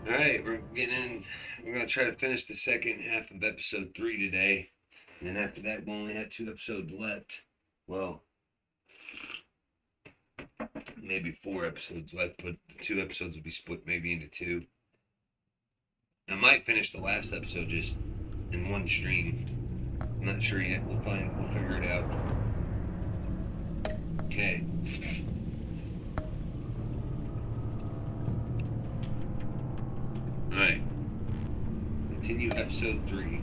All right, we're getting in. We're gonna try to finish the second half of episode 3 today, and then after that, we only had 2 episodes left. Well, maybe 4 episodes left, but the 2 episodes will be split maybe into two. I might finish the last episode just in one stream. I'm not sure yet. We'll find. We'll figure it out. Okay. All right. Continue episode 3.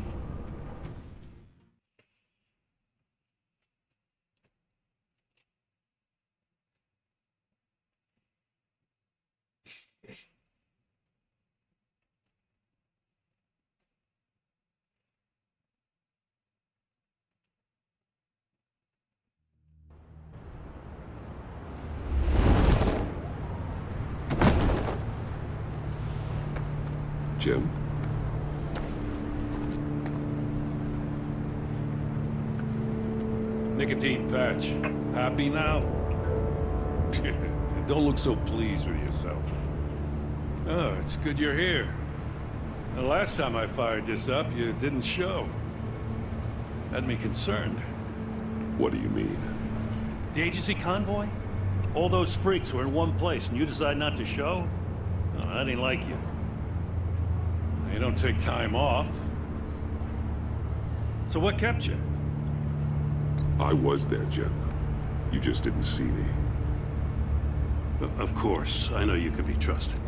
Jim? Nicotine patch. Happy now? Don't look so pleased with yourself. Oh, it's good you're here. The last time I fired this up, you didn't show. Had me concerned. What do you mean? The agency convoy? All those freaks were in one place and you decide not to show? Oh, that ain't like you. You don't take time off. So what kept you? I was there, Jim. You just didn't see me. Of course, I know you could be trusted.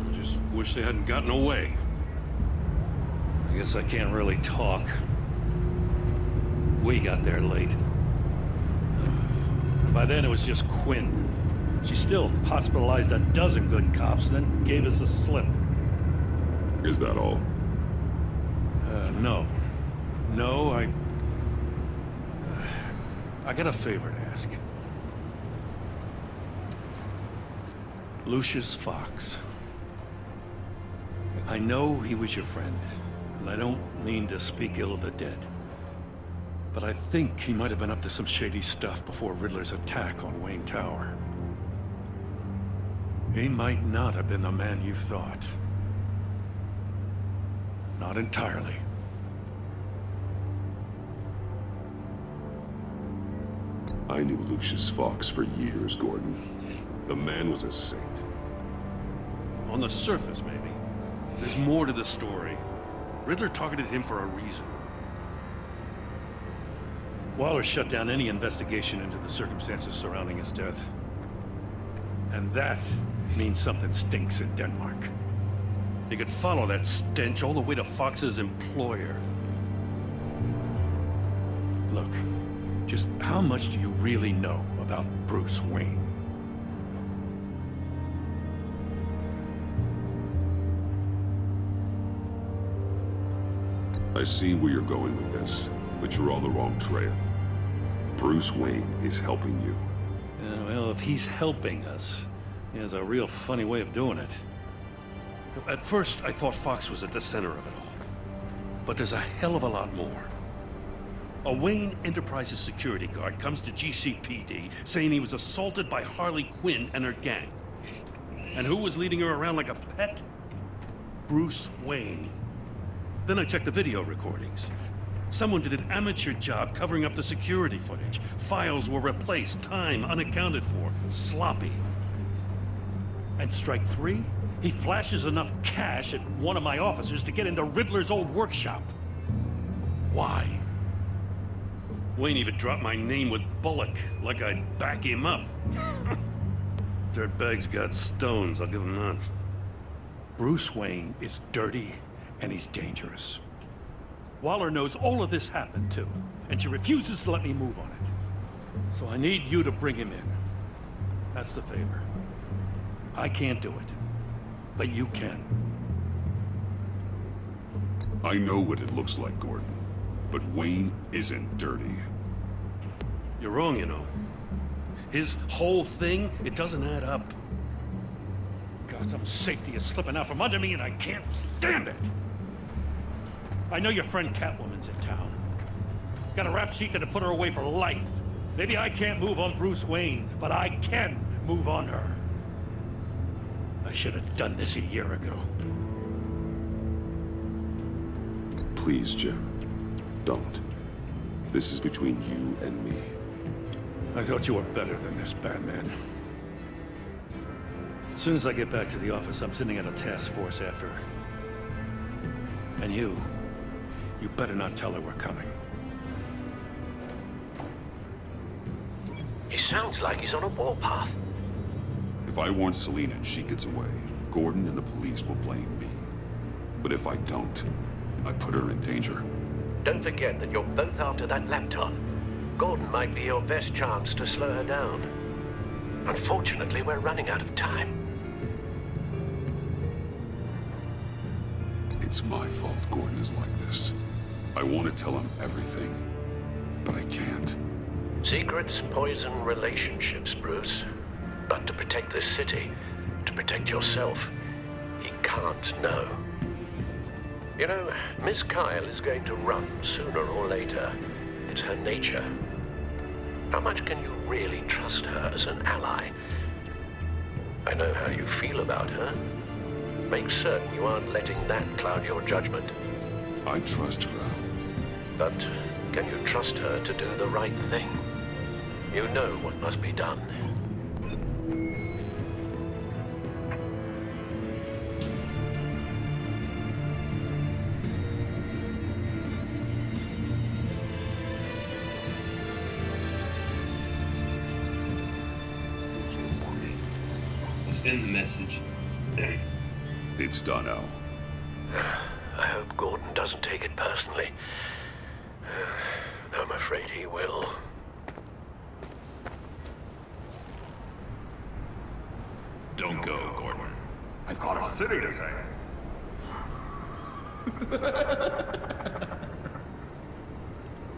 I just wish they hadn't gotten away. I guess I can't really talk. We got there late. By then it was just Quinn. She still hospitalized a dozen good cops, then gave us a slip. Is that all? No. No, I got a favor to ask. Lucius Fox. I know he was your friend, and I don't mean to speak ill of the dead. But I think he might have been up to some shady stuff before Riddler's attack on Wayne Tower. He might not have been the man you thought. Not entirely. I knew Lucius Fox for years, Gordon. The man was a saint. On the surface, maybe. There's more to the story. Riddler targeted him for a reason. Waller shut down any investigation into the circumstances surrounding his death. And that means something stinks in Denmark. You could follow that stench all the way to Fox's employer. Look, just how much do you really know about Bruce Wayne? I see where you're going with this, but you're on the wrong trail. Bruce Wayne is helping you. Well, if he's helping us, he has a real funny way of doing it. At first, I thought Fox was at the center of it all. But there's a hell of a lot more. A Wayne Enterprises security guard comes to GCPD saying he was assaulted by Harley Quinn and her gang. And who was leading her around like a pet? Bruce Wayne. Then I checked the video recordings. Someone did an amateur job covering up the security footage. Files were replaced, time unaccounted for, sloppy. And strike three? He flashes enough cash at one of my officers to get into Riddler's old workshop. Why? Wayne even dropped my name with Bullock, like I'd back him up. Dirtbag's got stones, I'll give him that. Bruce Wayne is dirty and he's dangerous. Waller knows all of this happened too, and she refuses to let me move on it. So I need you to bring him in. That's the favor. I can't do it. But you can. I know what it looks like, Gordon. But Wayne isn't dirty. You're wrong, you know. His whole thing, it doesn't add up. Gotham safety is slipping out from under me and I can't stand it. I know your friend Catwoman's in town. Got a rap sheet that'll put her away for life. Maybe I can't move on Bruce Wayne, but I can move on her. I I should have done this a year ago. Please, Jim. Don't. This is between you and me. I thought you were better than this, Batman. As soon as I get back to the office, I'm sending out a task force after her. And you better not tell her we're coming. He sounds like he's on a warpath. If I warn Selina and she gets away, Gordon and the police will blame me. But if I don't, I put her in danger. Don't forget that you're both after that laptop. Gordon might be your best chance to slow her down. Unfortunately, we're running out of time. It's my fault Gordon is like this. I want to tell him everything, but I can't. Secrets poison relationships, Bruce. But to protect this city, to protect yourself, he can't know. You know, Miss Kyle is going to run sooner or later. It's her nature. How much can you really trust her as an ally? I know how you feel about her. Make certain you aren't letting that cloud your judgment. I trust her, Al. But can you trust her to do the right thing? You know what must be done. Send the message. It's done, Al. I hope Gordon doesn't take it personally. I'm afraid he will. Don't go, Gordon. I've got a city to save.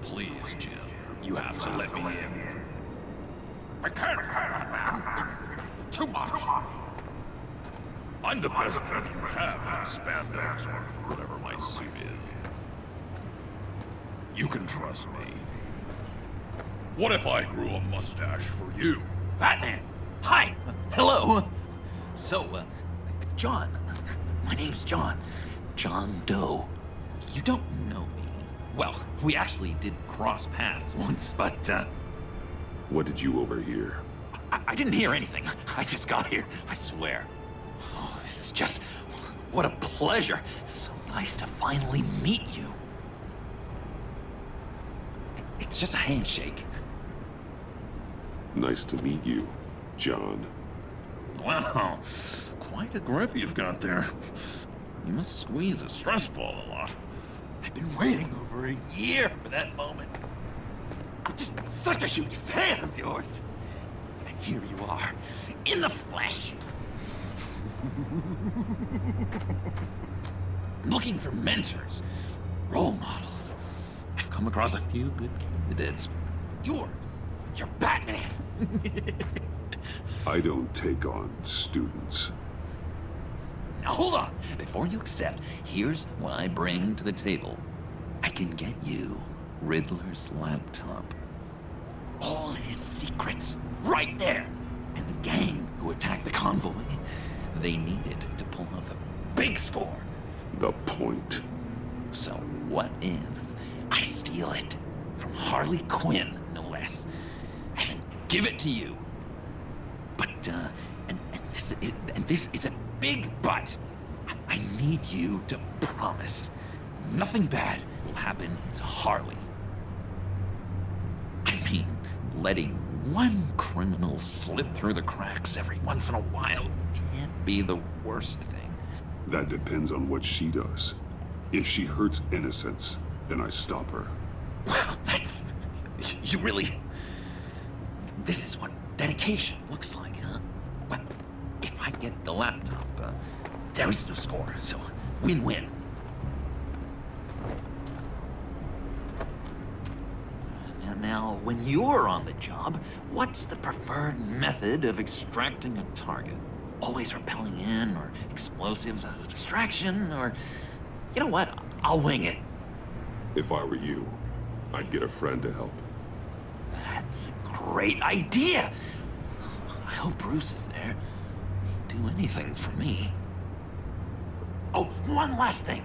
Please, Jim. You have to let me in. I can't, Batman. It's too much. I'm the best friend you have in spandex or whatever my suit is. You can trust me. What if I grew a mustache for you? Batman! Hi! Hello! So, John. My name's John. John Doe. You don't know me. Well, we actually did cross paths once, but, What did you overhear? I didn't hear anything. I just got here, I swear. Oh, this is just... what a pleasure. So nice to finally meet you. It's just a handshake. Nice to meet you, John. Wow, quite a grip you've got there. You must squeeze a stress ball a lot. I've been waiting over a year for that moment. I'm just such a huge fan of yours. And here you are, in the flesh. I'm looking for mentors, role models. I've come across a few good candidates. You're Batman. I don't take on students. Now hold on. Before you accept, here's what I bring to the table. I can get you Riddler's laptop. All his secrets, right there. And the gang who attacked the convoy, they needed to pull off a big score. The point. So what if I steal it from Harley Quinn, no less, and then give it to you? But, and this is a big but. I need you to promise nothing bad will happen to Harley. I mean, letting one criminal slip through the cracks every once in a while can't be the worst thing. That depends on what she does. If she hurts innocents, then I stop her. Wow, that's... you really... This is what dedication looks like, huh? Well, if I get the laptop, there is no score, so win-win. Now, when you're on the job, what's the preferred method of extracting a target? Always rappelling in, or explosives as a distraction, or... You know what? I'll wing it. If I were you, I'd get a friend to help. That's a great idea. I hope Bruce is there. He'd do anything for me. Oh, one last thing.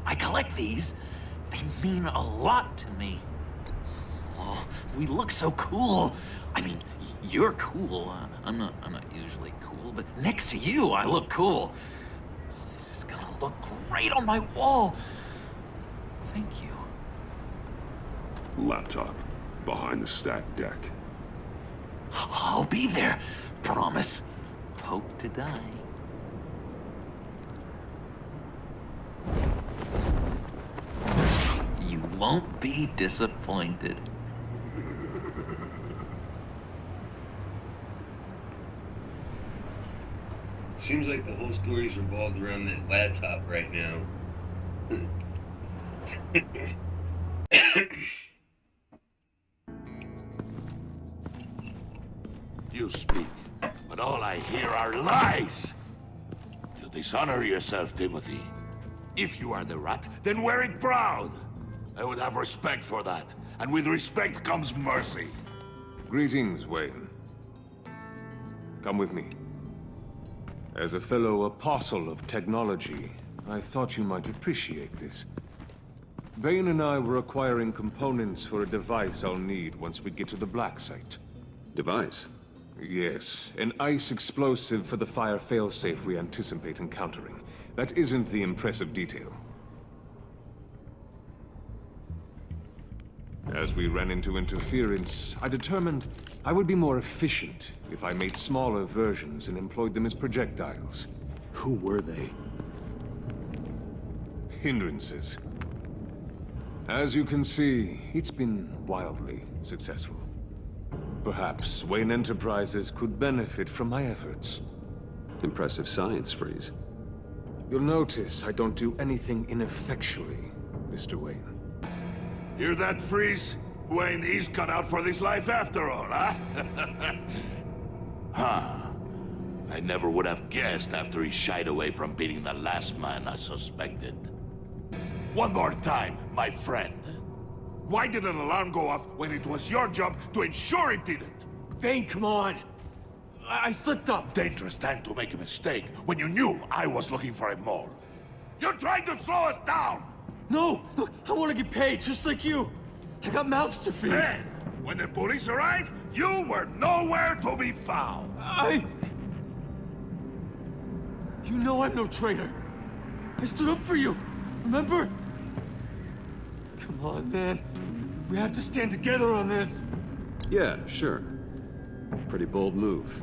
I collect these. They mean a lot to me. Oh, we look so cool. I mean, you're cool. I'm not usually cool, but next to you, I look cool. This is gonna look great on my wall. Thank you. Laptop. Behind the stacked deck. I'll be there. Promise. Hope to die. You won't be disappointed. Seems like the whole story's revolved around that laptop right now. You speak, but all I hear are lies. You dishonor yourself, Timothy. If you are the rat, then wear it proud. I would have respect for that, and with respect comes mercy. Greetings, Wayne. Come with me. As a fellow apostle of technology, I thought you might appreciate this. Bane and I were acquiring components for a device I'll need once we get to the Black Site. Device. Yes, an ice explosive for the fire failsafe we anticipate encountering. That isn't the impressive detail. As we ran into interference, I determined I would be more efficient if I made smaller versions and employed them as projectiles. Who were they? Hindrances. As you can see, it's been wildly successful. Perhaps Wayne Enterprises could benefit from my efforts. Impressive science, Freeze. You'll notice I don't do anything ineffectually, Mr. Wayne. Hear that, Freeze? Wayne is cut out for this life after all, huh? Huh. I never would have guessed after he shied away from beating the last man I suspected. One more time, my friend. Why did an alarm go off when it was your job to ensure it didn't? Bane, come on! I slipped up! Dangerous time to make a mistake when you knew I was looking for a mole. You're trying to slow us down! No! Look, I want to get paid, just like you! I got mouths to feed! Then, when the police arrived, you were nowhere to be found! You know I'm no traitor! I stood up for you, remember? Come on, man. We have to stand together on this. Yeah, sure. Pretty bold move.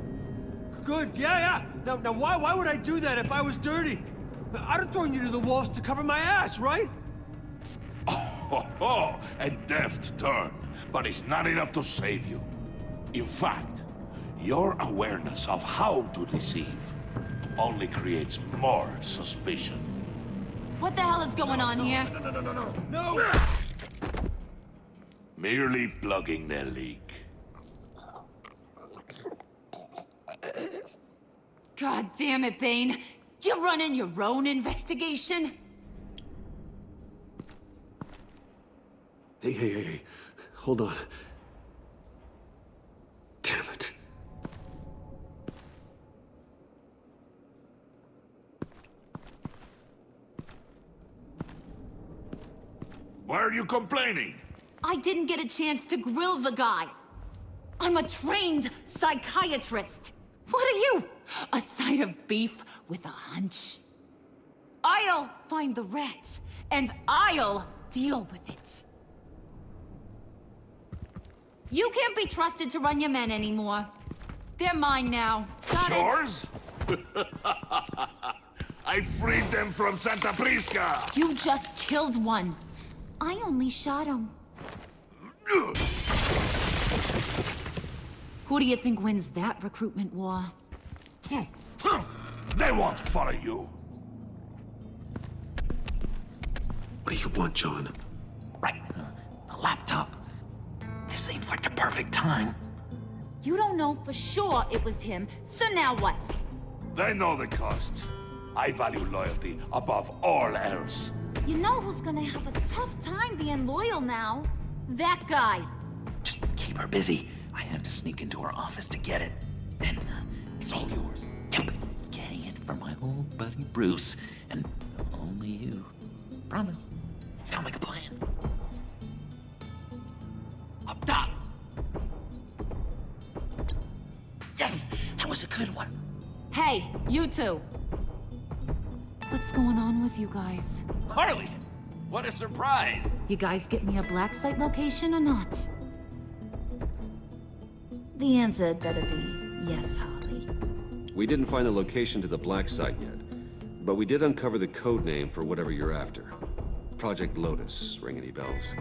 Good, yeah. Now why would I do that if I was dirty? I'd have thrown you to the wolves to cover my ass, right? Oh, a deft turn, but it's not enough to save you. In fact, your awareness of how to deceive only creates more suspicion. What the hell is going on here? No! Merely plugging the leak. God damn it, Bane. You're running your own investigation? Hey. Hold on. Damn it. Why are you complaining? I didn't get a chance to grill the guy. I'm a trained psychiatrist. What are you? A side of beef with a hunch? I'll find the rat, and I'll deal with it. You can't be trusted to run your men anymore. They're mine now. Got it? Yours? I freed them from Santa Prisca! You just killed one. I only shot him. Who do you think wins that recruitment war? They won't follow you. What do you want, John? Right. The laptop. This seems like the perfect time. You don't know for sure it was him, so now what? They know the cost. I value loyalty above all else. You know who's gonna have a tough time being loyal now? That guy. Just keep her busy. I have to sneak into her office to get it. And it's all yours. Yep. Getting it from my old buddy Bruce. And only you. Promise. Sound like a plan? Up top! Yes! That was a good one. Hey, you two. What's going on with you guys? Harley! What a surprise! You guys get me a black site location or not? The answer had better be yes, Harley. We didn't find the location to the black site yet, but we did uncover the code name for whatever you're after. Project Lotus. Ring any bells?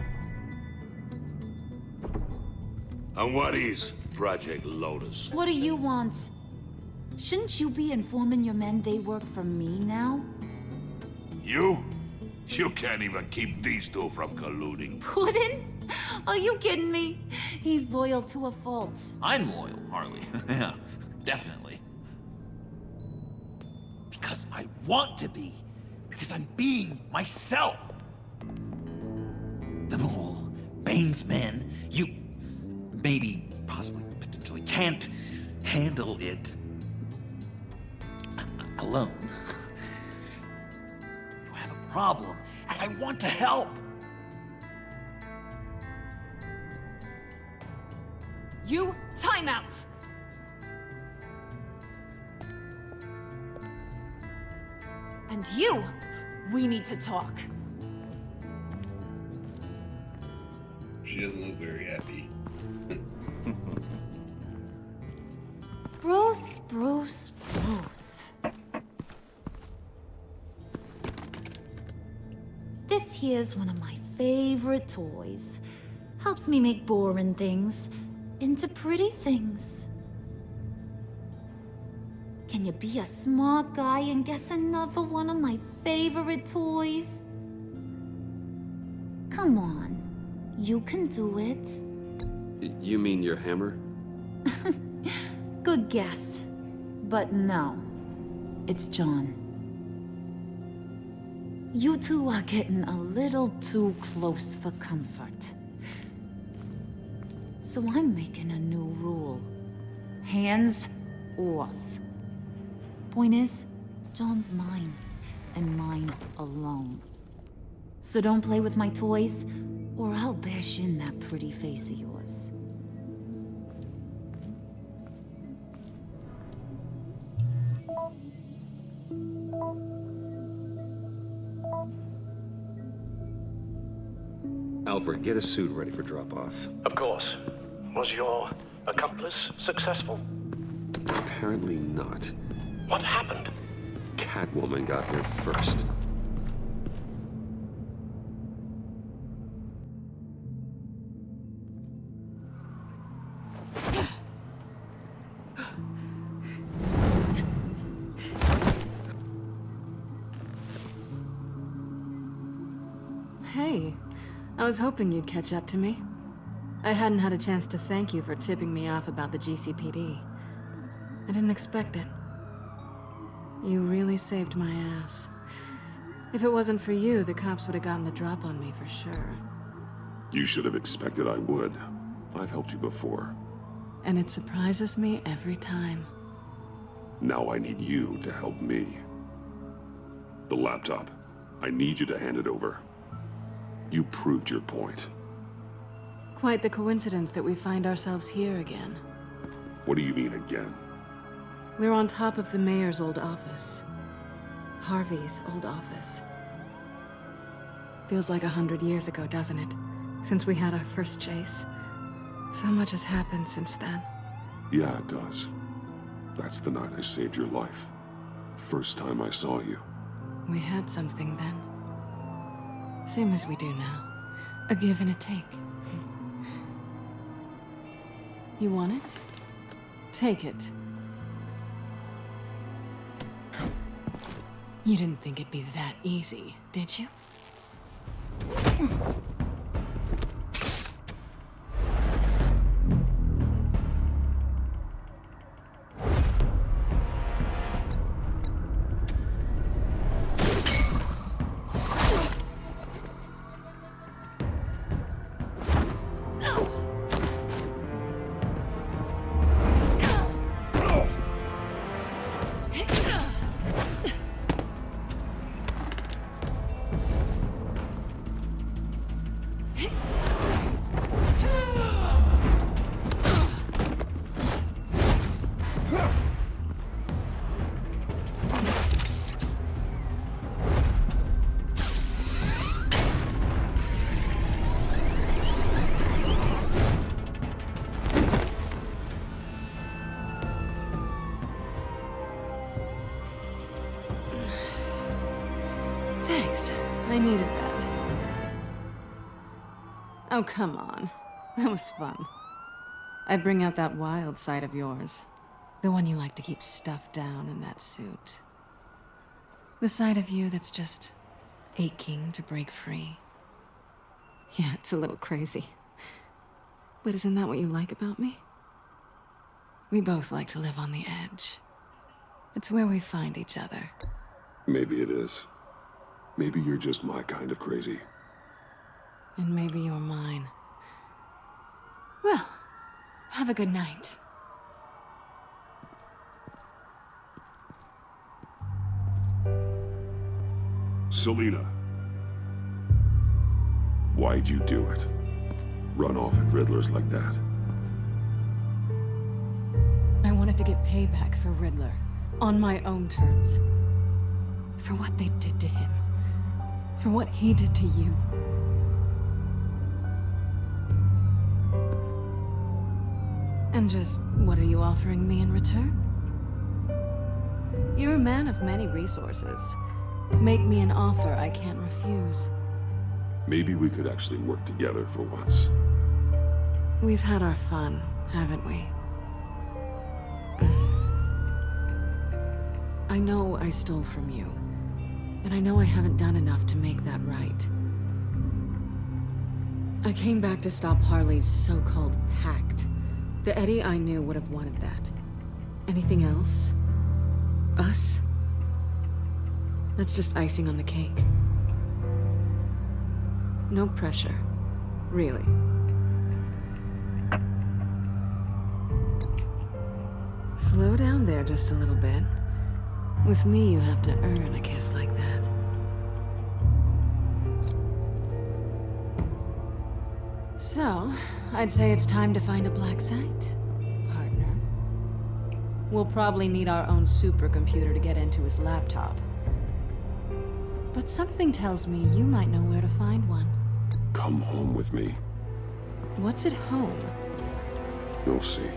And what is Project Lotus? What do you want? Shouldn't you be informing your men they work for me now? You? You can't even keep these two from colluding. Puddin'? Are you kidding me? He's loyal to a fault. I'm loyal, Harley. Yeah, definitely. Because I want to be. Because I'm being myself. The mole, Bane's men, you maybe, possibly, potentially can't handle it alone. You have a problem, and I want to help. You, time out! And you, we need to talk. She doesn't look very happy. Bruce, Bruce, Bruce. This here's one of my favorite toys. Helps me make boring things into pretty things. Can you be a smart guy and guess another one of my favorite toys? Come on, you can do it. You mean your hammer? Good guess. But no, it's John. You two are getting a little too close for comfort. So I'm making a new rule. Hands off. Point is, John's mine, and mine alone. So don't play with my toys, or I'll bash in that pretty face of yours. Alfred, get a suit ready for drop-off. Of course. Was your accomplice successful? Apparently not. What happened? Catwoman got here first. Hey, I was hoping you'd catch up to me. I hadn't had a chance to thank you for tipping me off about the GCPD. I didn't expect it. You really saved my ass. If it wasn't for you, the cops would have gotten the drop on me for sure. You should have expected I would. I've helped you before. And it surprises me every time. Now I need you to help me. The laptop. I need you to hand it over. You proved your point. Quite the coincidence that we find ourselves here again. What do you mean again? We're on top of the mayor's old office. Harvey's old office. Feels like 100 years ago, doesn't it? Since we had our first chase. So much has happened since then. Yeah, it does. That's the night I saved your life. First time I saw you. We had something then. Same as we do now. A give and a take. You want it? Take it. You didn't think it'd be that easy, did you? I needed that. Oh, come on. That was fun. I'd bring out that wild side of yours. The one you like to keep stuffed down in that suit. The side of you that's just aching to break free. Yeah, it's a little crazy. But isn't that what you like about me? We both like to live on the edge. It's where we find each other. Maybe it is. Maybe you're just my kind of crazy. And maybe you're mine. Well, have a good night. Selina. Why'd you do it? Run off at Riddlers like that? I wanted to get payback for Riddler. On my own terms. For what they did to him. For what he did to you. And just, what are you offering me in return? You're a man of many resources. Make me an offer I can't refuse. Maybe we could actually work together for once. We've had our fun, haven't we? I know I stole from you. And I know I haven't done enough to make that right. I came back to stop Harley's so-called pact. The Eddie I knew would have wanted that. Anything else? Us? That's just icing on the cake. No pressure. Really. Slow down there just a little bit. With me, you have to earn a kiss like that. So, I'd say it's time to find a black site, partner. We'll probably need our own supercomputer to get into his laptop. But something tells me you might know where to find one. Come home with me. What's at home? You'll see.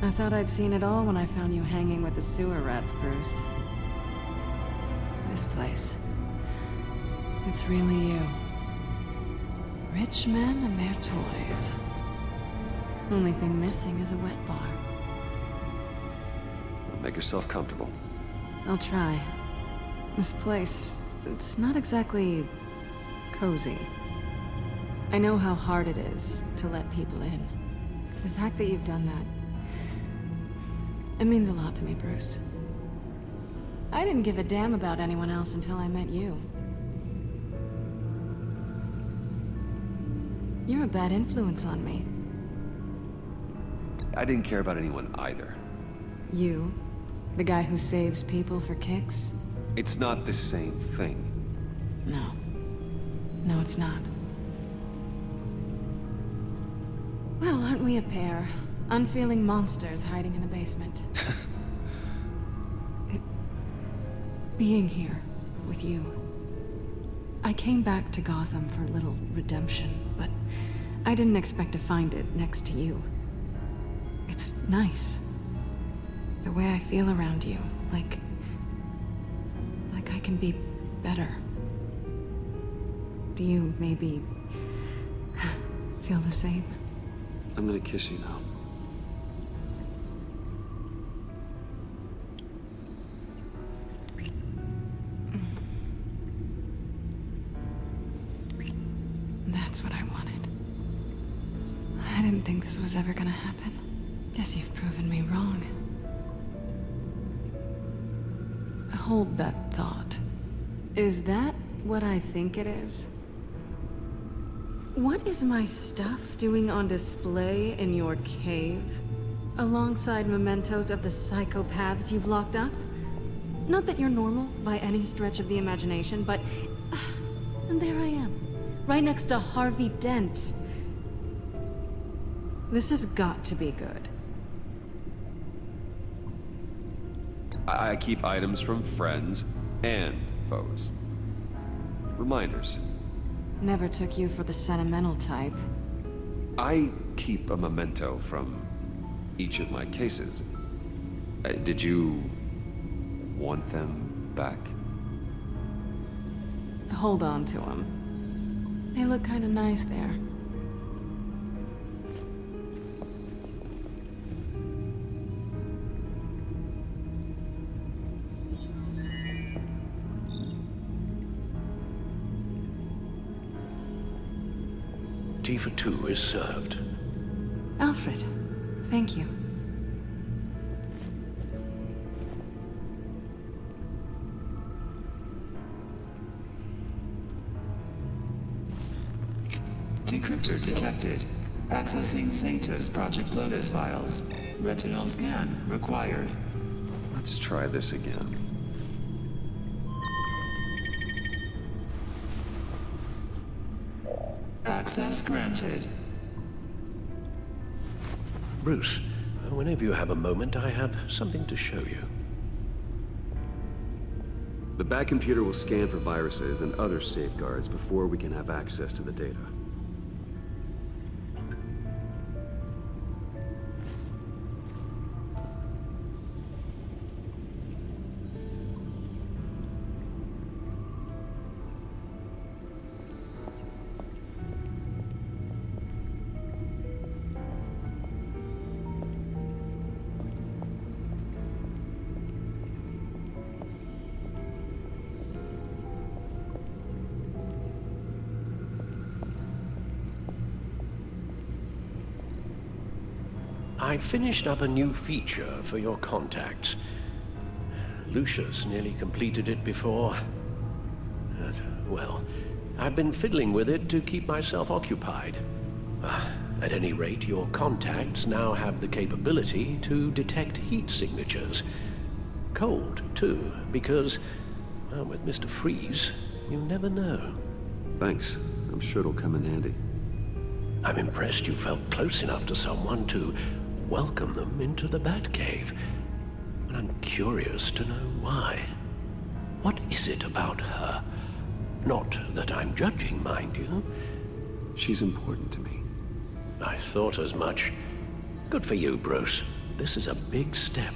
I thought I'd seen it all when I found you hanging with the sewer rats, Bruce. This place. It's really you. Rich men and their toys. Only thing missing is a wet bar. Make yourself comfortable. I'll try. This place, it's not exactly cozy. I know how hard it is to let people in. The fact that you've done that, it means a lot to me, Bruce. I didn't give a damn about anyone else until I met you. You're a bad influence on me. I didn't care about anyone either. You? The guy who saves people for kicks? It's not the same thing. No. No, it's not. Well, aren't we a pair? Unfeeling monsters hiding in the basement. Being here with you. I came back to Gotham for a little redemption, but I didn't expect to find it next to you. It's nice. The way I feel around you, like I can be better. Do you maybe feel the same? I'm gonna kiss you now. That's what I wanted. I didn't think this was ever gonna happen. Guess you've proven me wrong. Hold that thought. Is that what I think it is? What is my stuff doing on display in your cave? Alongside mementos of the psychopaths you've locked up? Not that you're normal by any stretch of the imagination, but... and there I am, right next to Harvey Dent. This has got to be good. I keep items from friends and foes. Reminders. Never took you for the sentimental type. I keep a memento from each of my cases. Did you want them back? Hold on to them. They look kind of nice there. Tea for two is served. Alfred, thank you. Decryptor detected. Accessing Sanctus Project Lotus files. Retinal scan required. Let's try this again. Access granted. Bruce, whenever you have a moment, I have something to show you. The back computer will scan for viruses and other safeguards before we can have access to the data. I finished up a new feature for your contacts. Lucius nearly completed it before. Well, I've been fiddling with it to keep myself occupied. At any rate, your contacts now have the capability to detect heat signatures. Cold, too, because, well, with Mr. Freeze, you never know. Thanks. I'm sure it'll come in handy. I'm impressed you felt close enough to someone to welcome them into the Batcave. And I'm curious to know why. What is it about her? Not that I'm judging, mind you. She's important to me. I thought as much. Good for you, Bruce. This is a big step.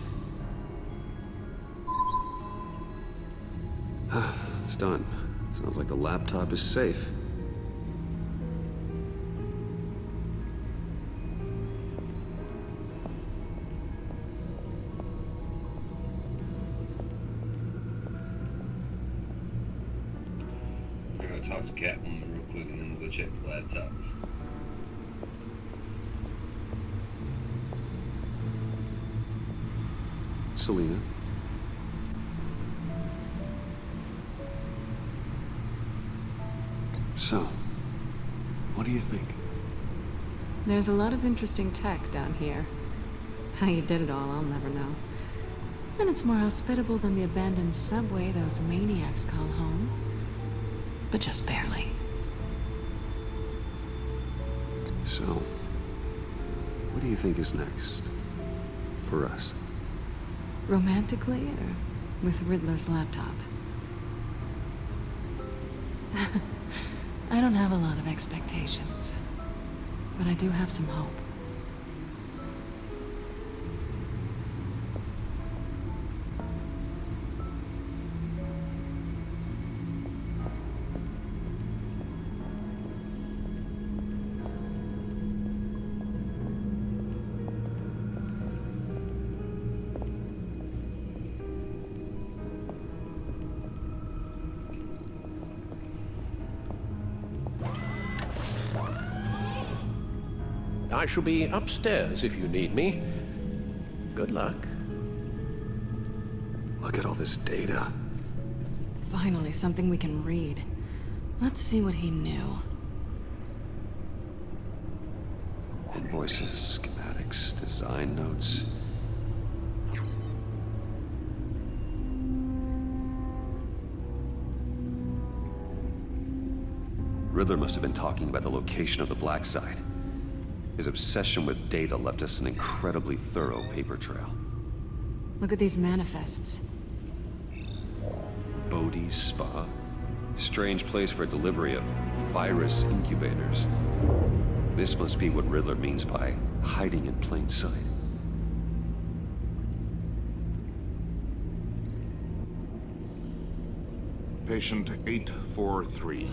It's done. Sounds like the laptop is safe. I'm gonna talk to Catwoman real quick and then we'll go check the laptop. Selina. So, what do you think? There's a lot of interesting tech down here. How you did it all, I'll never know. And it's more hospitable than the abandoned subway those maniacs call home. But just barely. So, what do you think is next? For us? Romantically, or with Riddler's laptop? I don't have a lot of expectations. But I do have some hope. I shall be upstairs if you need me. Good luck. Look at all this data. Finally, something we can read. Let's see what he knew. Invoices, schematics, design notes. Riddler must have been talking about the location of the black site. His obsession with data left us an incredibly thorough paper trail. Look at these manifests. Bodhi's Spa. Strange place for delivery of virus incubators. This must be what Riddler means by hiding in plain sight. Patient 843.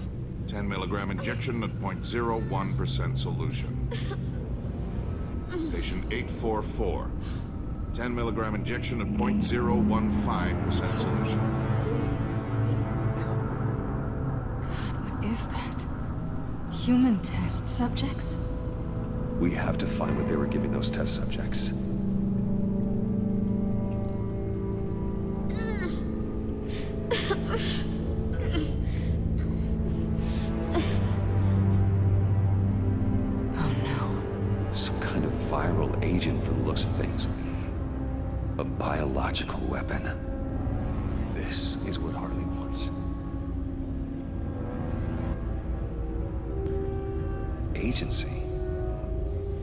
10 milligram injection at 0.01% solution. Patient 844. 10 milligram injection at 0.015% solution. God, what is that? Human test subjects? We have to find what they were giving those test subjects. Agent from the looks of things. A biological weapon. This is what Harley wants. Agency.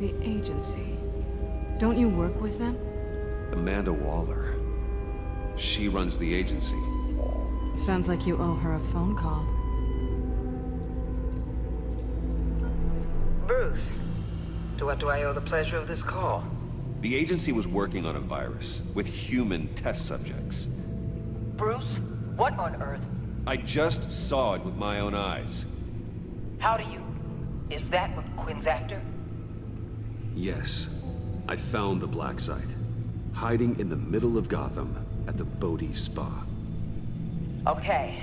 The agency. Don't you work with them? Amanda Waller. She runs the agency. Sounds like you owe her a phone call. Bruce. To what do I owe the pleasure of this call? The agency was working on a virus with human test subjects. Bruce, what on earth? I just saw it with my own eyes. How do you... Is that what Quinn's after? Yes. I found the black site. Hiding in the middle of Gotham at the Bodhi Spa. Okay.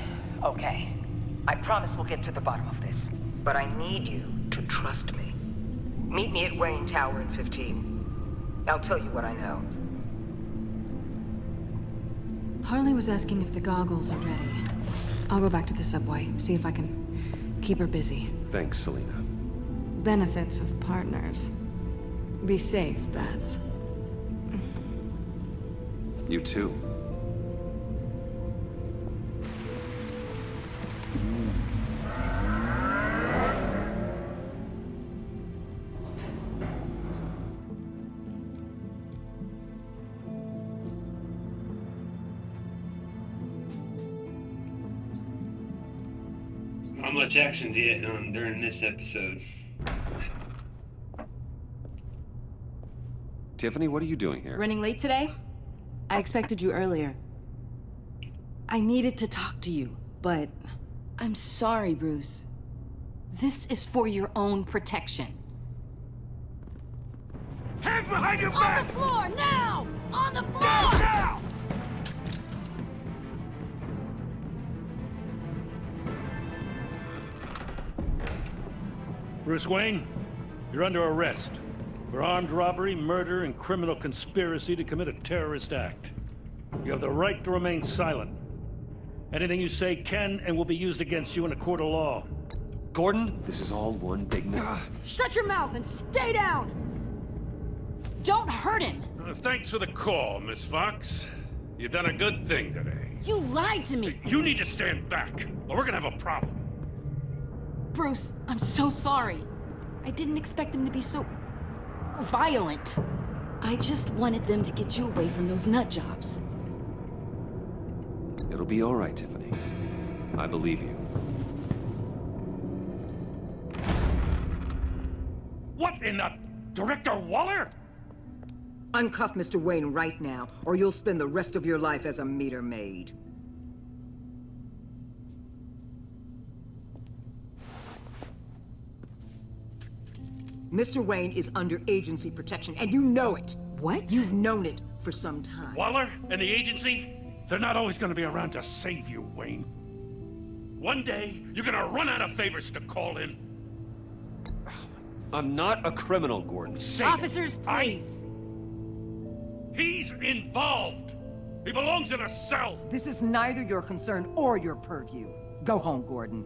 I promise we'll get to the bottom of this. But I need you to trust me. Meet me at Wayne Tower in 15. I'll tell you what I know. Harley was asking if the goggles are ready. I'll go back to the subway, see if I can keep her busy. Thanks, Selina. Benefits of partners. Be safe, Bats. You too. Not much actions yet during this episode. Tiffany, what are you doing here? Running late today? I expected you earlier. I needed to talk to you, but I'm sorry, Bruce. This is for your own protection. Hands behind your back! On the floor, now! On the floor! Down now! Bruce Wayne, you're under arrest for armed robbery, murder, and criminal conspiracy to commit a terrorist act. You have the right to remain silent. Anything you say can and will be used against you in a court of law. Gordon, this is all one big Shut your mouth and stay down! Don't hurt him! Thanks for the call, Miss Fox. You've done a good thing today. You lied to me! You need to stand back, or we're gonna have a problem. Bruce, I'm so sorry. I didn't expect them to be so... violent. I just wanted them to get you away from those nut jobs. It'll be all right, Tiffany. I believe you. What in the... Director Waller? Uncuff Mr. Wayne right now, or you'll spend the rest of your life as a meter maid. Mr. Wayne is under agency protection, and you know it. What? You've known it for some time. Waller and the agency? They're not always gonna be around to save you, Wayne. One day, you're gonna run out of favors to call in. I'm not a criminal, Gordon. Say Officers, please. He's involved. He belongs in a cell. This is neither your concern or your purview. Go home, Gordon.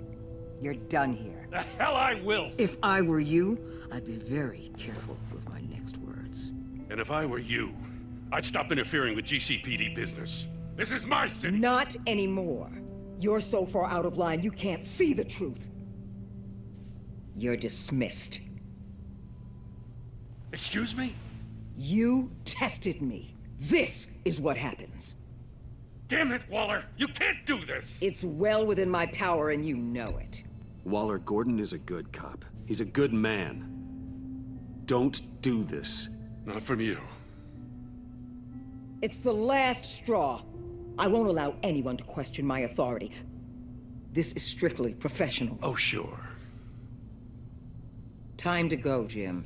You're done here. The hell I will! If I were you, I'd be very careful with my next words. And if I were you, I'd stop interfering with GCPD business. This is my city! Not anymore. You're so far out of line, you can't see the truth. You're dismissed. Excuse me? You tested me. This is what happens. Damn it, Waller! You can't do this! It's well within my power and you know it. Waller, Gordon is a good cop. He's a good man. Don't do this. Not from you. It's the last straw. I won't allow anyone to question my authority. This is strictly professional. Oh, sure. Time to go, Jim.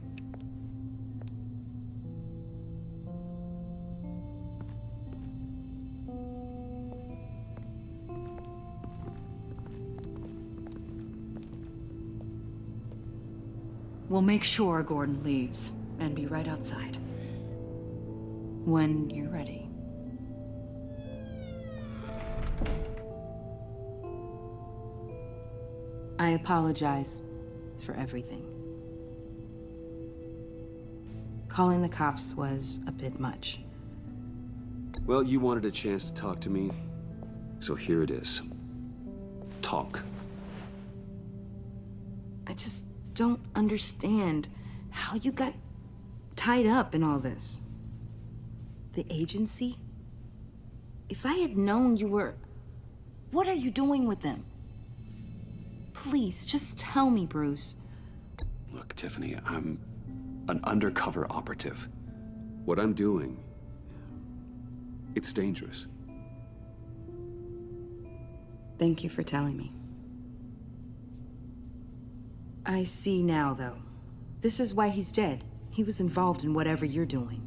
We'll make sure Gordon leaves, and be right outside. When you're ready. I apologize for everything. Calling the cops was a bit much. Well, you wanted a chance to talk to me, so here it is. Talk. I just don't understand how you got tied up in all this. The agency? If I had known you were... What are you doing with them? Please, just tell me, Bruce. Look, Tiffany, I'm an undercover operative. What I'm doing, it's dangerous. Thank you for telling me. I see now, though. This is why he's dead. He was involved in whatever you're doing.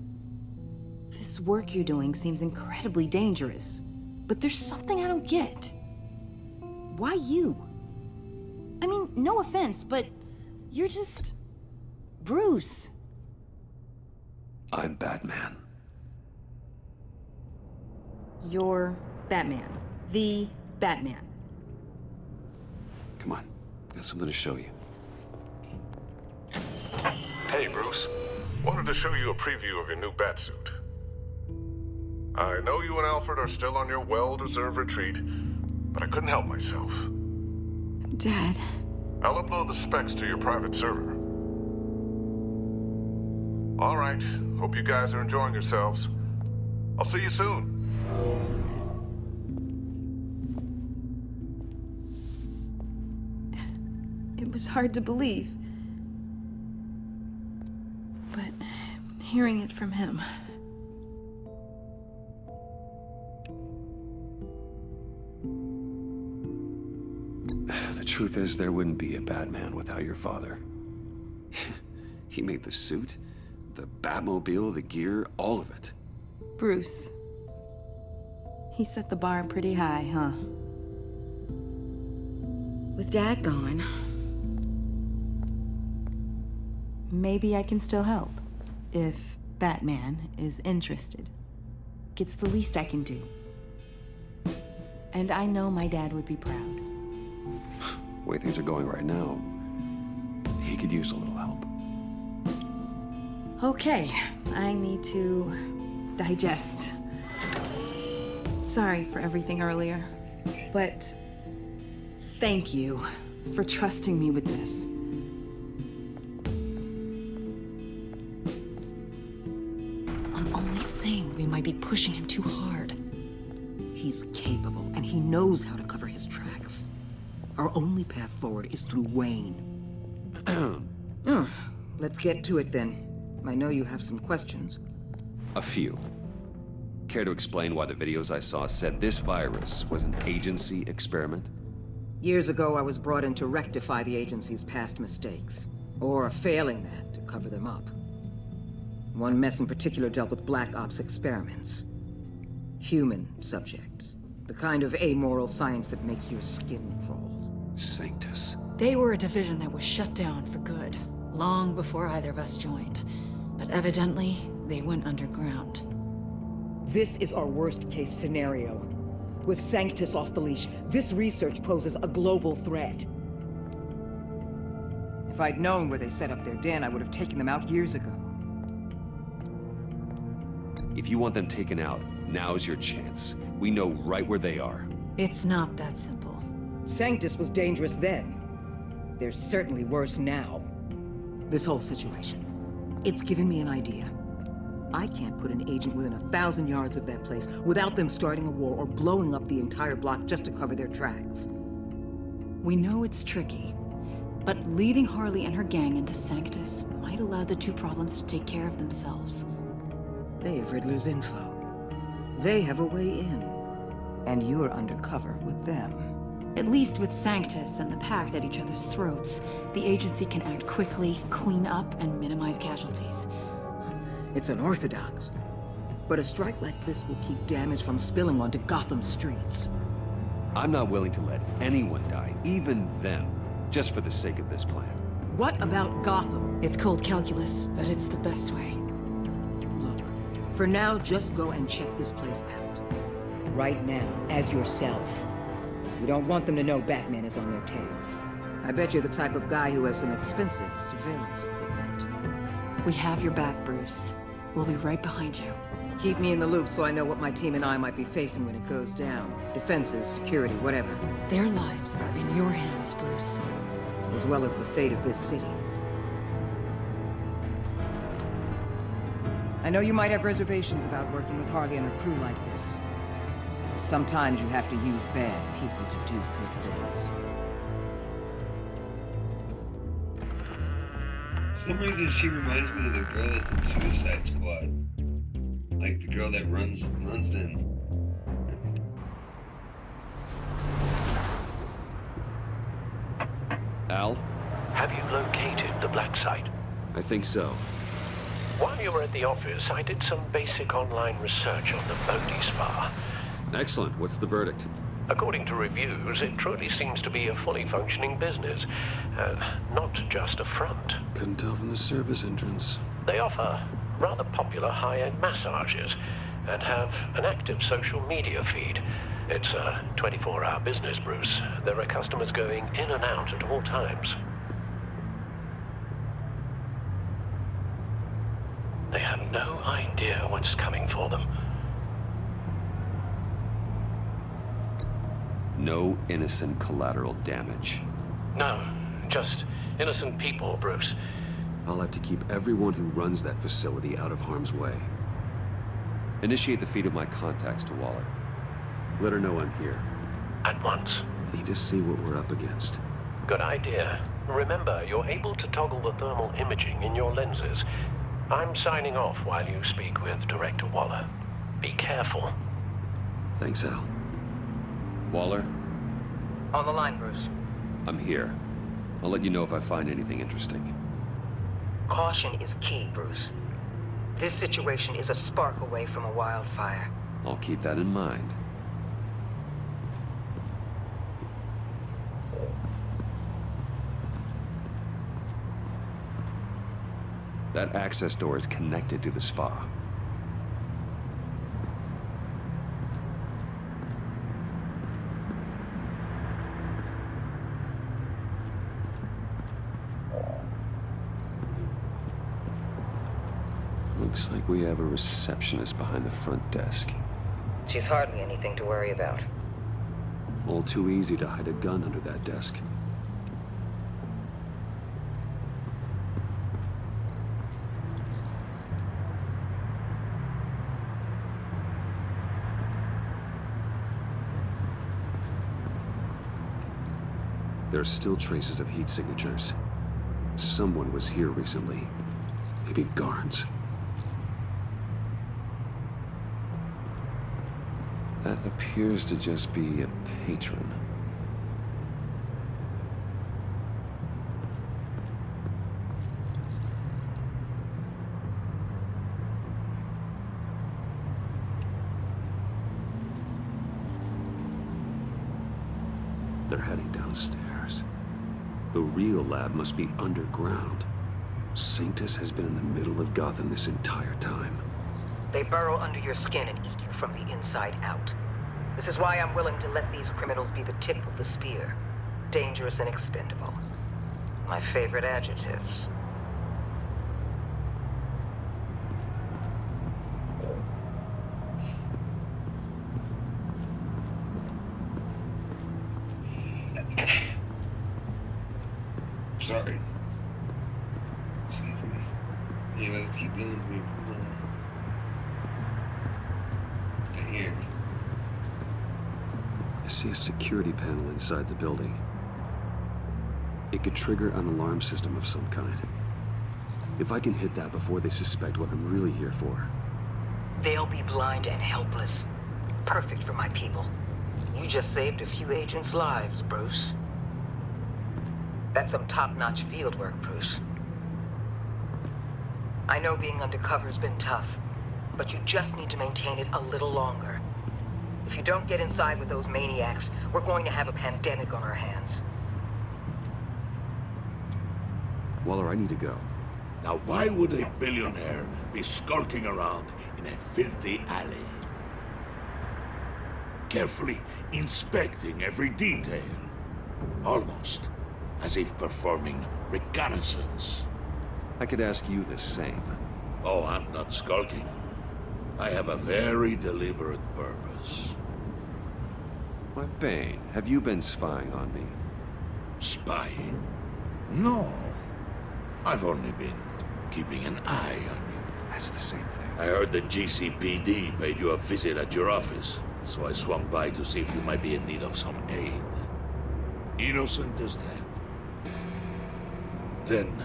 This work you're doing seems incredibly dangerous. But there's something I don't get. Why you? I mean, no offense, but you're just... Bruce. I'm Batman. You're Batman. The Batman. Come on, got something to show you. Hey, Bruce. Wanted to show you a preview of your new Batsuit. I know you and Alfred are still on your well-deserved retreat, but I couldn't help myself. Dad. I'll upload the specs to your private server. All right. Hope you guys are enjoying yourselves. I'll see you soon. It was hard to believe. But hearing it from him... The truth is, there wouldn't be a Batman without your father. He made the suit, the Batmobile, the gear, all of it. Bruce. He set the bar pretty high, huh? With Dad gone... maybe I can still help. If Batman is interested. It's the least I can do. And I know my dad would be proud. The way things are going right now, he could use a little help. Okay, I need to digest. Sorry for everything earlier, but thank you for trusting me with this. I'm only saying we might be pushing him too hard. He's capable, and he knows how to cover his tracks. Our only path forward is through Wayne. Let's get to it then. I know you have some questions. A few. Care to explain why the videos I saw said this virus was an agency experiment? Years ago, I was brought in to rectify the agency's past mistakes. Or failing that, to cover them up. One mess in particular dealt with Black Ops experiments. Human subjects. The kind of amoral science that makes your skin crawl. Sanctus. They were a division that was shut down for good, long before either of us joined. But evidently, they went underground. This is our worst-case scenario. With Sanctus off the leash, this research poses a global threat. If I'd known where they set up their den, I would have taken them out years ago. If you want them taken out, now's your chance. We know right where they are. It's not that simple. Sanctus was dangerous then. They're certainly worse now. This whole situation, it's given me an idea. I can't put an agent within 1,000 yards of that place without them starting a war or blowing up the entire block just to cover their tracks. We know it's tricky, but leading Harley and her gang into Sanctus might allow the two problems to take care of themselves. They have Riddler's info. They have a way in. And you're undercover with them. At least with Sanctus and the Pact at each other's throats, the agency can act quickly, clean up, and minimize casualties. It's unorthodox. But a strike like this will keep damage from spilling onto Gotham streets. I'm not willing to let anyone die, even them, just for the sake of this plan. What about Gotham? It's cold calculus, but it's the best way. Look, for now, just go and check this place out. Right now, as yourself. We don't want them to know Batman is on their tail. I bet you're the type of guy who has some expensive surveillance equipment. We have your back, Bruce. We'll be right behind you. Keep me in the loop so I know what my team and I might be facing when it goes down. Defenses, security, whatever. Their lives are in your hands, Bruce. As well as the fate of this city. I know you might have reservations about working with Harley and her crew like this. Sometimes you have to use bad people to do good things. For some reason, she reminds me of the girl that's in Suicide Squad. Like the girl that runs them. Al? Have you located the black site? I think so. While you were at the office, I did some basic online research on the Bodhi Spa. Excellent. What's the verdict? According to reviews, it truly seems to be a fully functioning business, not just a front. Couldn't tell from the service entrance. They offer rather popular high-end massages and have an active social media feed. It's a 24-hour business, Bruce. There are customers going in and out at all times. They have no idea what's coming for them. No innocent collateral damage. No, just innocent people, Bruce. I'll have to keep everyone who runs that facility out of harm's way. Initiate the feed of my contacts to Waller. Let her know I'm here. At once. Need to see what we're up against. Good idea. Remember, you're able to toggle the thermal imaging in your lenses. I'm signing off while you speak with Director Waller. Be careful. Thanks, Al. Waller? On the line, Bruce. I'm here. I'll let you know if I find anything interesting. Caution is key, Bruce. This situation is a spark away from a wildfire. I'll keep that in mind. That access door is connected to the spa. Looks like we have a receptionist behind the front desk. She's hardly anything to worry about. All too easy to hide a gun under that desk. There are still traces of heat signatures. Someone was here recently. Maybe guards. That appears to just be a patron. They're heading downstairs. The real lab must be underground. Sanctus has been in the middle of Gotham this entire time. They burrow under your skin and eat you from the inside out. This is why I'm willing to let these criminals be the tip of the spear. Dangerous and expendable. My favorite adjectives. Sorry. Excuse me. Anyway, let's keep going. Here. I see a security panel inside the building. It could trigger an alarm system of some kind. If I can hit that before they suspect what I'm really here for. They'll be blind and helpless. Perfect for my people. You just saved a few agents' lives, Bruce. That's some top-notch field work, Bruce. I know being undercover's been tough, but you just need to maintain it a little longer. If you don't get inside with those maniacs, we're going to have a pandemic on our hands. Waller, I need to go. Now why would a billionaire be skulking around in a filthy alley? Carefully inspecting every detail. Almost as if performing reconnaissance. I could ask you the same. Oh, I'm not skulking. I have a very deliberate purpose. Why, Bane, have you been spying on me? Spying? No. I've only been keeping an eye on you. That's the same thing. I heard the GCPD paid you a visit at your office, so I swung by to see if you might be in need of some aid. Innocent as that. Then,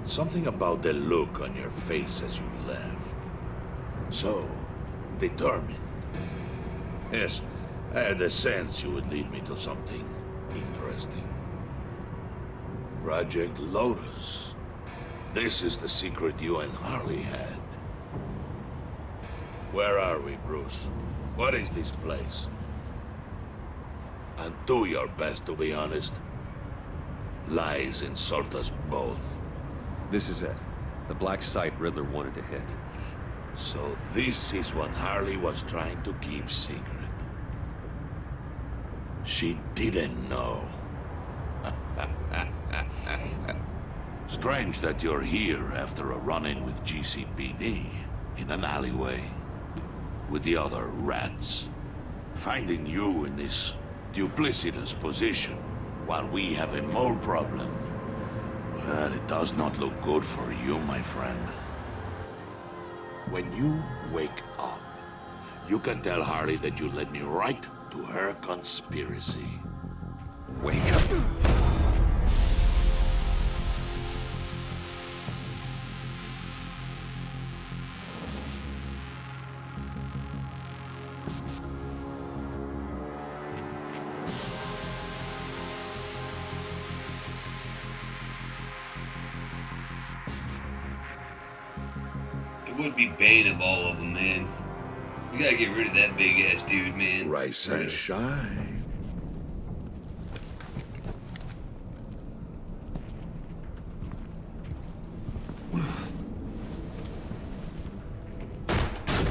something about the look on your face as you left. So, determined. Yes, I had a sense you would lead me to something interesting. Project Lotus. This is the secret you and Harley had. Where are we, Bruce? What is this place? And do your best to be honest. Lies insult us both. This is it. The black site Riddler wanted to hit. So this is what Harley was trying to keep secret. She didn't know. Strange that you're here after a run-in with GCPD in an alleyway with the other rats. Finding you in this duplicitous position while we have a mole problem. Well, it does not look good for you, my friend. When you wake up, you can tell Harley that you led me right to her conspiracy. Wake up. It would be Bane of all of them, man. We gotta get rid of that big ass dude, man. Rise and shine.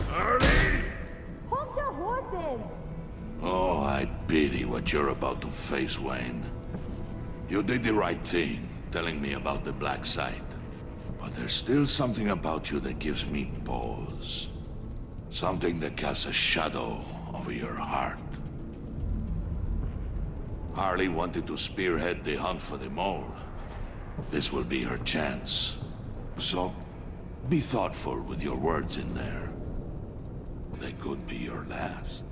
Harley! Hold your horses! Oh, I pity what you're about to face, Wayne. You did the right thing, telling me about the black site. But there's still something about you that gives me pause. Something that casts a shadow over your heart. Harley wanted to spearhead the hunt for the mole. This will be her chance. So, be thoughtful with your words in there. They could be your last.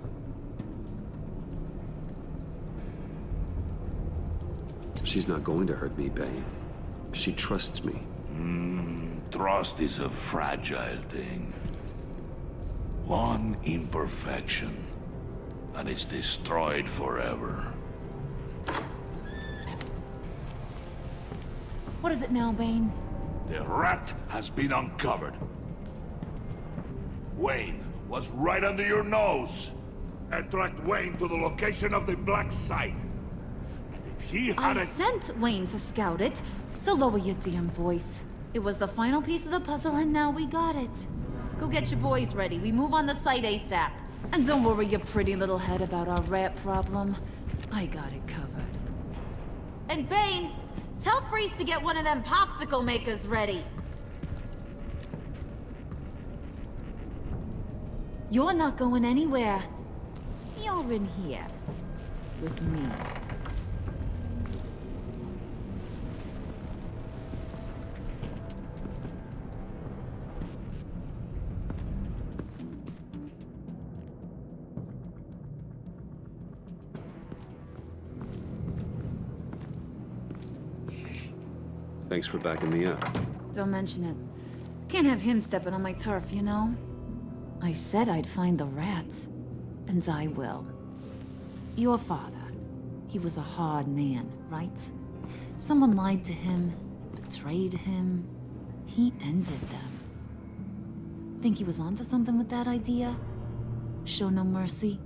She's not going to hurt me, Bane. She trusts me. Trust is a fragile thing. One imperfection, and it's destroyed forever. What is it now, Bane? The rat has been uncovered. Wayne was right under your nose. And tracked Wayne to the location of the black site. And if he I hadn't... sent Wayne to scout it, so lower your damn voice. It was the final piece of the puzzle, and now we got it. Go get your boys ready. We move on the site ASAP. And don't worry your pretty little head about our rat problem. I got it covered. And Bane, Tell Freeze to get one of them popsicle makers ready. You're not going anywhere. You're in here. With me. Thanks for backing me up. Don't mention it. Can't have him stepping on my turf, you know? I said I'd find the rats. And I will. Your father. He was a hard man, right? Someone lied to him, betrayed him. He ended them. Think he was onto something with that idea? Show no mercy?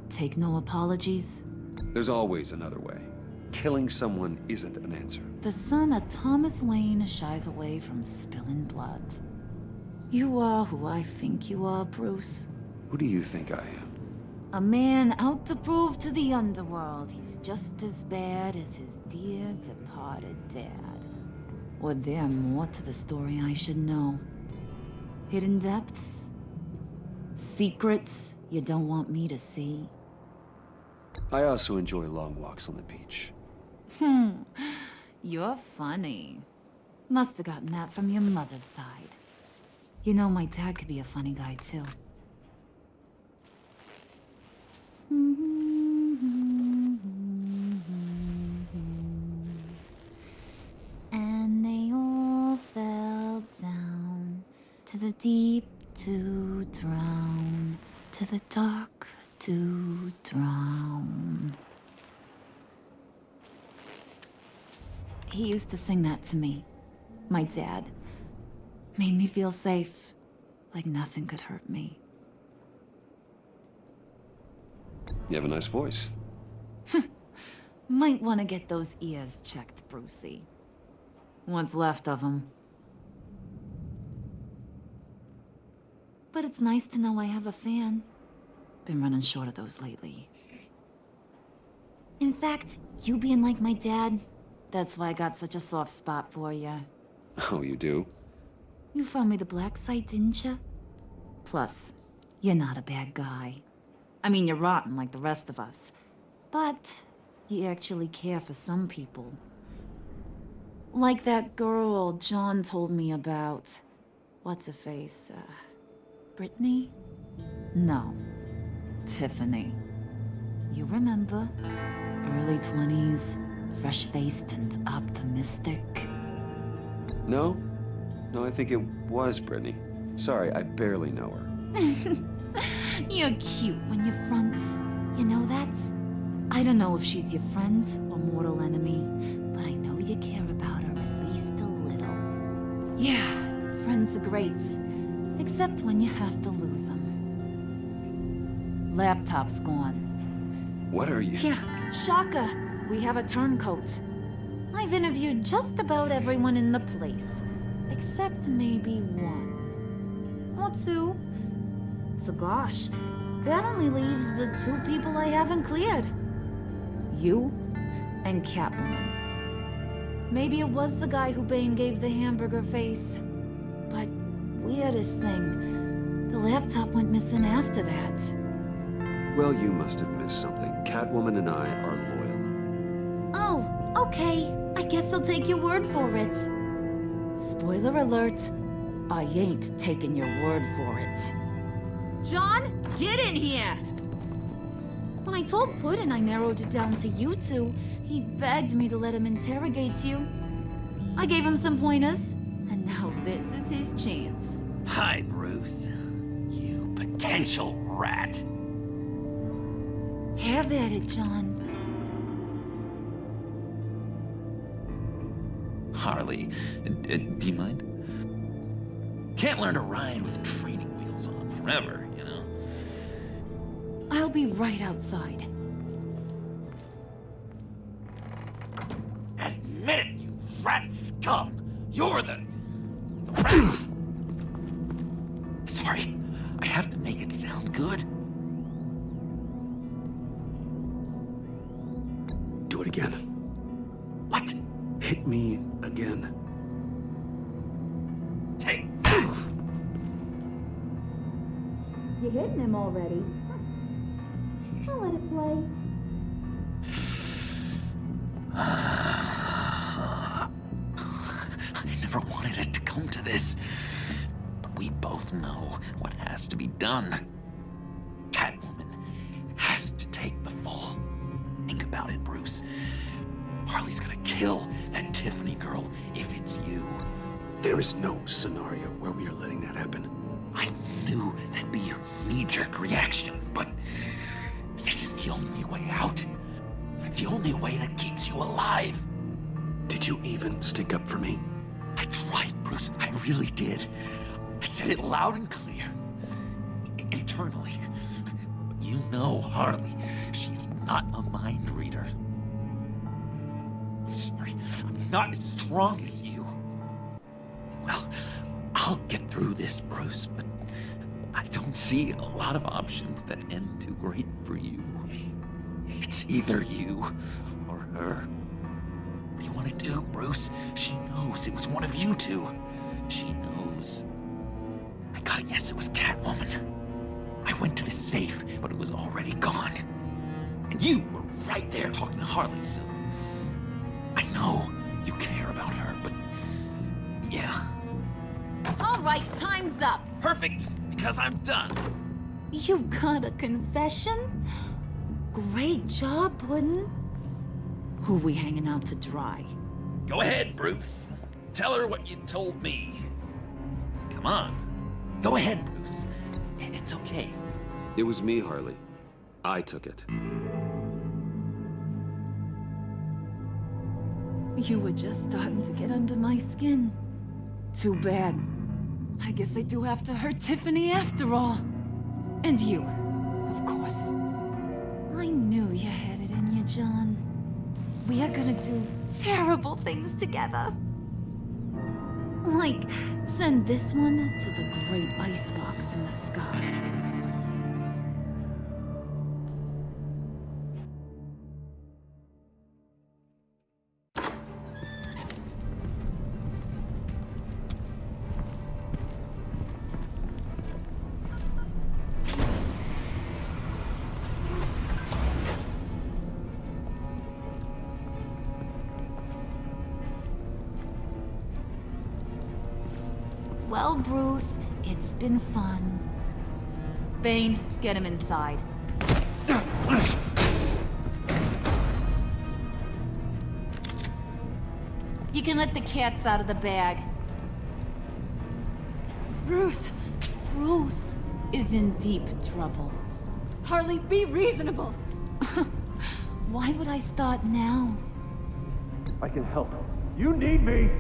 Take no apologies? There's always another way. Killing someone isn't an answer. The son of Thomas Wayne shies away from spilling blood. You are who I think you are, Bruce. Who do you think I am? A man out to prove to the underworld he's just as bad as his dear departed dad. Or there more to the story I should know? Hidden depths? Secrets you don't want me to see? I also enjoy long walks on the beach. You're funny. Must have gotten that from your mother's side. You know, my dad could be a funny guy, too. And they all fell down to the deep to drown, to the dark to drown. He used to sing that to me. My dad. Made me feel safe. Like nothing could hurt me. You have a nice voice. Might want to get those ears checked, Brucey. What's left of them. But it's nice to know I have a fan. Been running short of those lately. In fact, you being like my dad, that's why I got such a soft spot for you. Oh, you do? You found me the black site, didn't you? Plus, you're not a bad guy. I mean, you're rotten like the rest of us. But you actually care for some people. Like that girl John told me about. What's her face? Brittany? No. Tiffany. You remember? Early 20s, fresh-faced and optimistic. No? No, I think it was Brittany. Sorry, I barely know her. You're cute when you're front. You know that? I don't know if she's your friend or mortal enemy, but I know you care about her at least a little. Yeah, friends are great. Except when you have to lose them. Laptop's gone. What are you? Yeah, shocker. We have a turncoat. I've interviewed just about everyone in the place. Except maybe one. Or two. So gosh, that only leaves the two people I haven't cleared. You and Catwoman. Maybe it was the guy who Bane gave the hamburger face. But weirdest thing, the laptop went missing after that. Well, you must have missed something. Catwoman and I are loyal. Oh, okay. I guess I'll take your word for it. Spoiler alert, I ain't taking your word for it. John, get in here! When I told Puddin' I narrowed it down to you two, he begged me to let him interrogate you. I gave him some pointers, and now this is his chance. Hi, Bruce. You potential rat. Have at it, John. Harley, do you mind? Can't learn to ride with training wheels on forever, you know? I'll be right outside. Admit it, you rat scum! You're the rat! Sorry, I have to make it sound good. Do it again. What? hit me again. Take that! You're hitting him already. I'll let it play. I never wanted it to come to this. But we both know what has to be done. Catwoman has to take the fall. Think about it, Bruce. Harley's gonna kill that Tiffany girl if it's you. There is no scenario where we are letting that happen. I knew that'd be your knee-jerk reaction, but this is the only way out. The only way that keeps you alive. Did you even stick up for me? I tried, Bruce. I really did. I said it loud and clear. Internally. But you know Harley. She's not a mind reader. I'm sorry. I'm not as strong as you. Well, I'll get through this, Bruce, but I don't see a lot of options that end too great for you. It's either you or her. What do you want to do, Bruce? She knows it was one of you two. She knows. I gotta guess it was Catwoman. I went to the safe, but it was already gone. And you were right there talking to Harley, so I know you care about her, but yeah. All right, time's up. Perfect, because I'm done. You got a confession? Great job, Puddin'. Who we hanging out to dry? Go ahead, Bruce. Tell her what you told me. Come on. Go ahead, Bruce. It's okay. It was me, Harley. I took it. You were just starting to get under my skin. Too bad. I guess I do have to hurt Tiffany after all. And you, of course. I knew you had it in you, John. We are gonna do terrible things together. Like, send this one to the great icebox in the sky. Well, Bruce, it's been fun. Bane, get him inside. You can let the cats out of the bag. Bruce is in deep trouble. Harley, be reasonable. Why would I start now? I can help. You need me!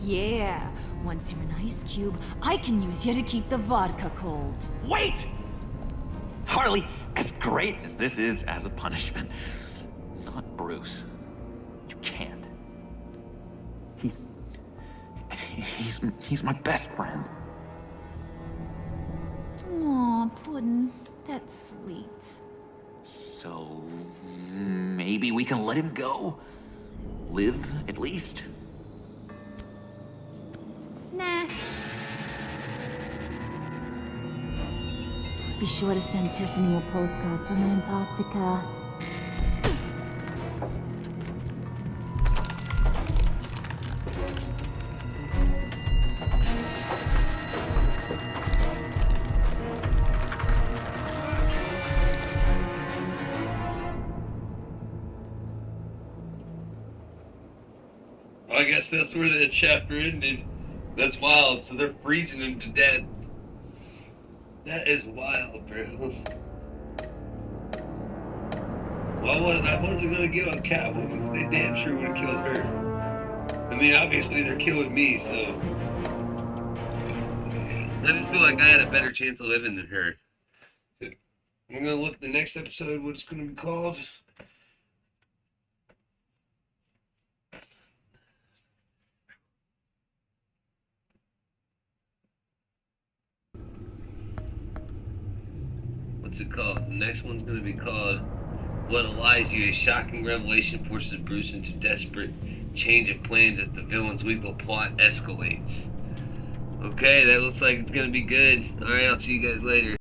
Yeah, once you're an ice cube, I can use you to keep the vodka cold. Wait! Harley, as great as this is as a punishment, not Bruce. You can't. He's my best friend. Aw, Puddin', that's sweet. So maybe we can let him go? Live, at least? Nah. Be sure to send Tiffany a postcard from Antarctica. I guess that's where that chapter ended. That's wild. So they're freezing him to death. That is wild, bro. I wasn't gonna give up Catwoman because they damn sure would have killed her. I mean, obviously they're killing me, so I just feel like I had a better chance of living than her. I'm gonna look at the next episode. What it's gonna be called? What's it called? The next one's gonna be called what lies you. A shocking revelation forces Bruce into desperate change of plans as the villain's lethal plot escalates. Okay, that looks like it's gonna be good. Alright, I'll see you guys later.